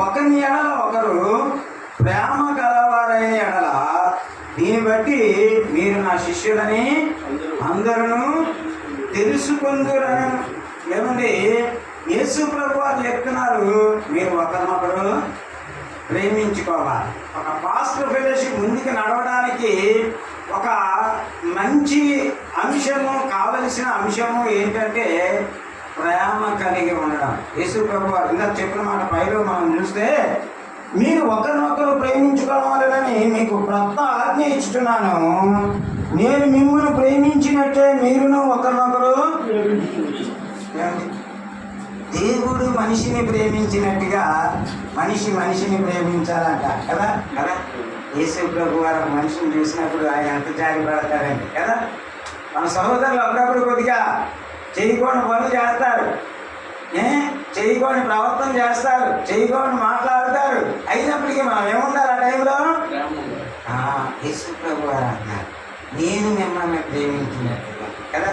ఒకరి ఎడల ఒకరు ప్రేమ గలవారైన ఎడల దీన్ని బట్టి మీరు నా శిష్యులని అందరూ తెలుసుకుందురని. ఏమండి, యేసు ప్రభు వారు చెప్తున్నారు, మీరు ఒకరినొకరు ప్రేమించుకోవాలి. ఒక పాస్టర్ ఫెలోషిప్ ముందుకు నడవడానికి ఒక మంచి అంశము, కావలసిన అంశము ఏంటంటే ప్రేమ కలిగి ఉండడం. యేసు ప్రభు వారు ఇందాక చెప్పిన మాట పైలో మనం చూస్తే, మీరు ఒకరినొకరు ప్రేమించుకోవాలని మీకు క్రొత్త ఆజ్ఞ ఇస్తున్నాను, నేను మిమ్మల్ని ప్రేమించినట్టే మీరును ఒకరినొకరు. దేవుడు మనిషిని ప్రేమించినట్టుగా మనిషిని ప్రేమించాలంట కదా. యేసు ప్రభు వారు మనిషిని చూసినప్పుడు ఆయన ఎంత జారి పడతారండి కదా. మన సహోదరులు అప్పుడప్పుడు కొద్దిగా చేయకూడని పనులు చేస్తారు, చేయకూడని ప్రవర్తన చేస్తారు, చేయకూడని మాట్లాడతారు. అయినప్పటికీ మనం ఏముండాలి ఆ టైంలో? యేసు ప్రభు వారు అంటున్నారు, నేను మిమ్మల్ని ప్రేమించినట్టుగా కదా.